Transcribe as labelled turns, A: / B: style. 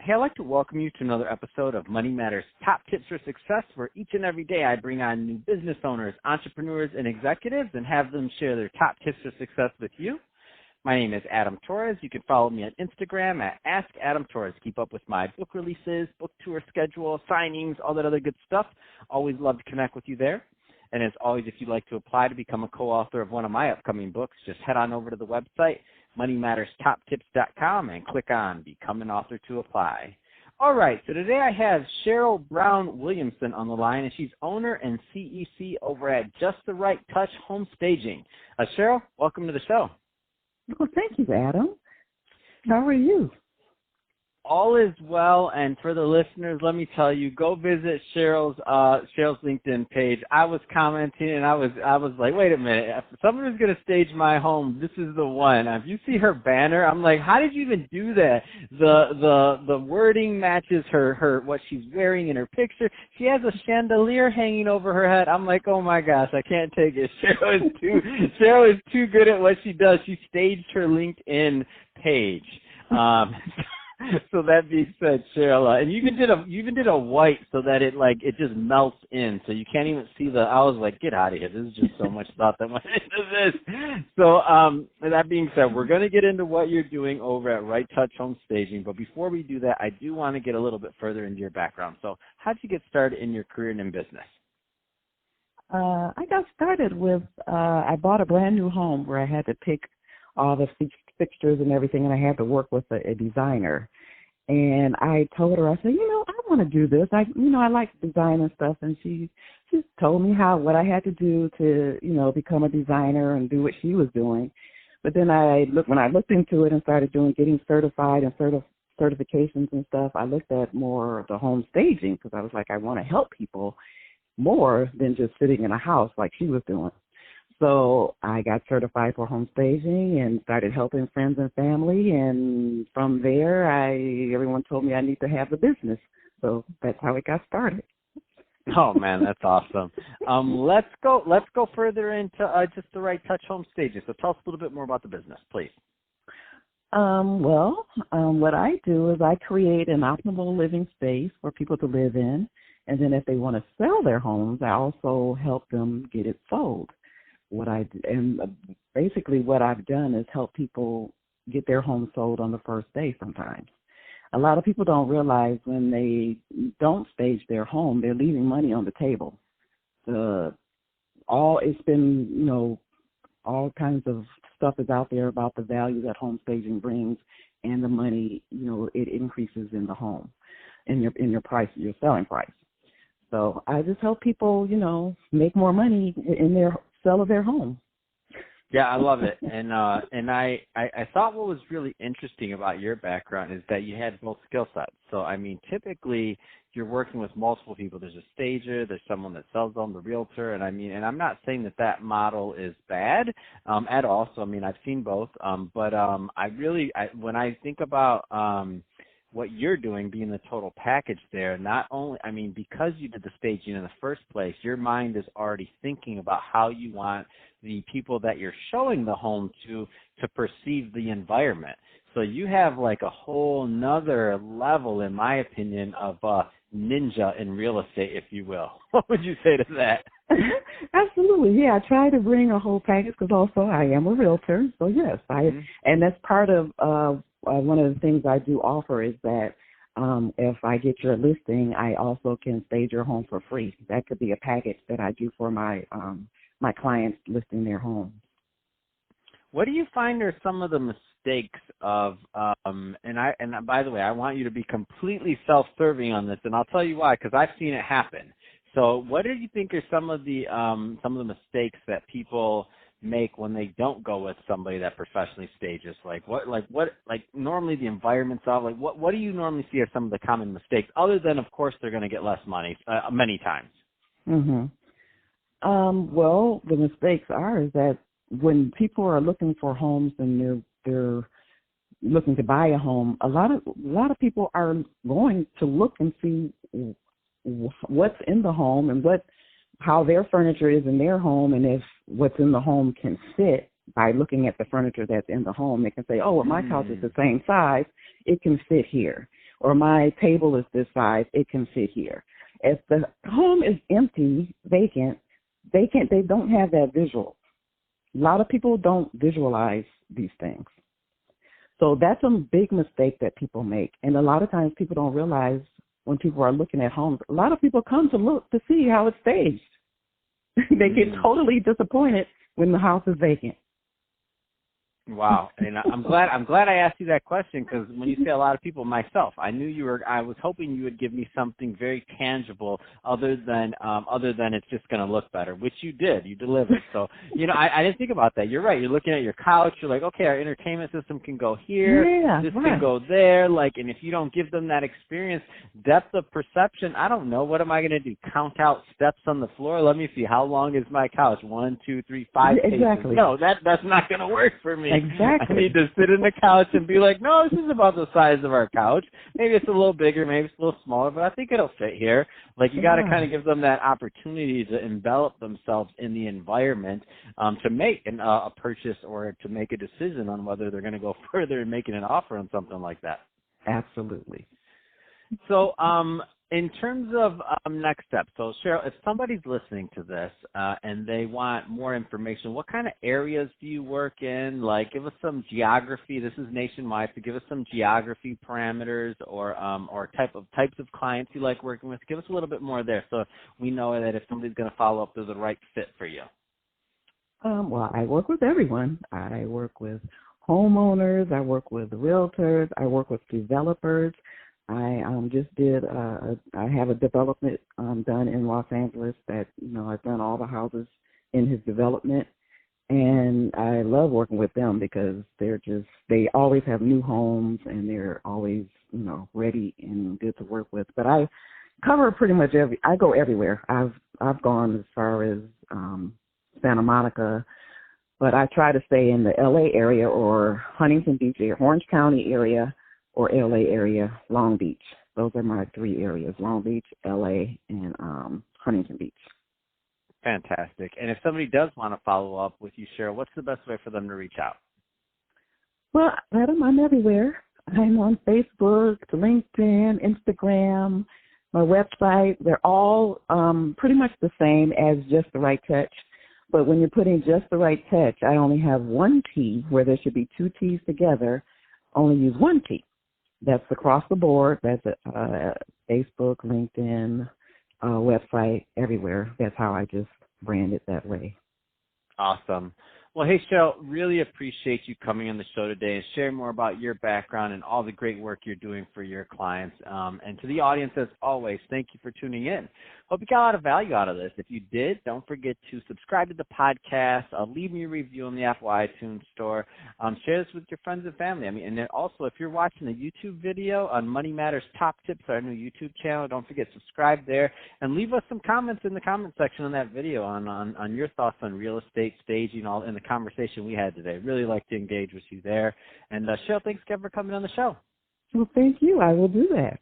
A: Hey, I'd like to welcome you to another episode of Money Matters Top Tips for Success, where each and every day I bring on new business owners, entrepreneurs, and executives and have them share their top tips for success with you. My name is Adam Torres. You can follow me on Instagram at AskAdamTorres. Keep up with my book releases, book tour schedule, signings, all that other good stuff. Always love to connect with you there. And as always, if you'd like to apply to become a co-author of one of my upcoming books, just head on over to the website, moneymatterstoptips.com, and click on Become an Author to apply. All right, so today I have Cheryle Brown-Williamson on the line, and she's owner and CEC over at Just the Right Touch Home Staging. Cheryle, welcome to the show.
B: Well, thank you, Adam. How are you?
A: All is well, and for the listeners, let me tell you, go visit Cheryle's LinkedIn page. I was commenting, and I was like, wait a minute, if someone is going to stage my home, this is the one. If you see her banner, I'm like, how did you even do that? The wording matches her what she's wearing in her picture. She has a chandelier hanging over her head. I'm like, oh my gosh, I can't take it. Cheryle is too good at what she does. She staged her LinkedIn page. So that being said, Cheryle, and you even did a white so that it just melts in, so you can't even see the. I was like, get out of here! This is just so much thought that went into this. So that being said, we're going to get into what you're doing over at Right Touch Home Staging, but before we do that, I do want to get a little bit further into your background. So, how did you get started in your career and in business?
B: I got started with I bought a brand new home where I had to pick all the fixtures and everything, and I had to work with a designer. And I told her, I said, I want to do this. I like design and stuff. And she told me what I had to do to, become a designer and do what she was doing. But then when I looked into it and started getting certified and certifications and stuff, I looked at more of the home staging because I was like, I want to help people more than just sitting in a house like she was doing. So I got certified for home staging and started helping friends and family. And from there, everyone told me I need to have the business. So that's how it got started.
A: Oh man, that's awesome. Let's go further into Just the Right Touch Home Staging. So tell us a little bit more about the business, please.
B: What I do is I create an optimal living space for people to live in. And then if they want to sell their homes, I also help them get it sold. Basically what I've done is help people get their home sold on the first day sometimes. A lot of people don't realize when they don't stage their home, they're leaving money on the table. It's been, all kinds of stuff is out there about the value that home staging brings and the money, it increases in the home, in your price, your selling price. So I just help people, make more money in their sell of their home.
A: Yeah, I love it. And I thought what was really interesting about your background is that you had both skill sets. So, typically you're working with multiple people. There's a stager, there's someone that sells them, the realtor, and I'm not saying that model is bad at all. So, I've seen both. But when I think about what you're doing, being the total package there, not only, because you did the staging in the first place, your mind is already thinking about how you want the people that you're showing the home to perceive the environment. So you have like a whole nother level, in my opinion, of ninja in real estate, if you will. What would you say to that?
B: Absolutely, yeah. I try to bring a whole package because also I am a realtor. So yes, and that's part of one of the things I do offer is that if I get your listing, I also can stage your home for free. That could be a package that I do for my clients listing their home.
A: What do you find are some of the mistakes of and by the way, I want you to be completely self-serving on this, and I'll tell you why, because I've seen it happen. So what do you think are some of the mistakes that people make when they don't go with somebody that professionally stages? Normally the environment's off. What do you normally see are some of the common mistakes, other than of course they're going to get less money many times?
B: Well, the mistakes is that when people are looking for homes and they're looking to buy a home, a lot of people are going to look and see what's in the home and how their furniture is in their home, and if what's in the home can fit by looking at the furniture that's in the home. They can say, oh, well, my couch is the same size, it can fit here. or my table is this size, it can fit here. If the home is empty, vacant, they don't have that visual. A lot of people don't visualize these things. So that's a big mistake that people make. And a lot of times people don't realize when people are looking at homes, a lot of people come to look to see how it's staged. They get totally disappointed when the house is vacant.
A: Wow, and I'm glad I asked you that question, because when you say a lot of people, myself, I was hoping you would give me something very tangible other than it's just going to look better, which you did. You delivered. So, I didn't think about that. You're right. You're looking at your couch. You're like, okay, our entertainment system can go here.
B: Yeah,
A: this
B: right.
A: can go there. And if you don't give them that experience, depth of perception, I don't know. What am I going to do? Count out steps on the floor? Let me see. How long is my couch? 1, 2, 3, 5 paces.
B: Exactly.
A: No, that's not going to work for me.
B: Exactly.
A: I need to sit in the couch and be like, no, this is about the size of our couch. Maybe it's a little bigger, maybe it's a little smaller, but I think it'll fit here. You got to kind of give them that opportunity to envelop themselves in the environment to make a purchase or to make a decision on whether they're going to go further and making an offer on something like that.
B: Absolutely.
A: So, in terms of next steps, so Cheryle, if somebody's listening to this and they want more information, what kind of areas do you work in? Give us some geography. This is nationwide, so give us some geography parameters or types of clients you like working with. Give us a little bit more there, so we know that if somebody's going to follow up, they're the right fit for you.
B: Well, I work with everyone. I work with homeowners. I work with realtors. I work with developers. I just did. I have a development done in Los Angeles that I've done all the houses in his development, and I love working with them because they always have new homes and they're always ready and good to work with. But I cover pretty much I go everywhere. I've gone as far as Santa Monica, but I try to stay in the LA area or Huntington Beach area, Orange County area, or LA area, Long Beach. Those are my 3 areas: Long Beach, LA, and Huntington Beach.
A: Fantastic. And if somebody does want to follow up with you, Cheryle, what's the best way for them to reach out?
B: Well, Adam, I'm everywhere. I'm on Facebook, LinkedIn, Instagram, my website. They're all pretty much the same as Just the Right Touch. But when you're putting Just the Right Touch, I only have 1 T where there should be 2 T's together. Only use 1 T. That's across the board. That's Facebook, LinkedIn, website, everywhere. That's how I just brand it that way.
A: Awesome. Well, hey, Cheryle, really appreciate you coming on the show today and sharing more about your background and all the great work you're doing for your clients. And to the audience, as always, thank you for tuning in. Hope you got a lot of value out of this. If you did, don't forget to subscribe to the podcast. Leave me a review on the Apple iTunes store. Share this with your friends and family. And then also, if you're watching the YouTube video on Money Matters Top Tips, our new YouTube channel, don't forget to subscribe there and leave us some comments in the comment section on that video on your thoughts on real estate, staging, all in the conversation we had today. Really like to engage with you there. And Cheryle, thanks again for coming on the show.
B: Well, thank you. I will do that.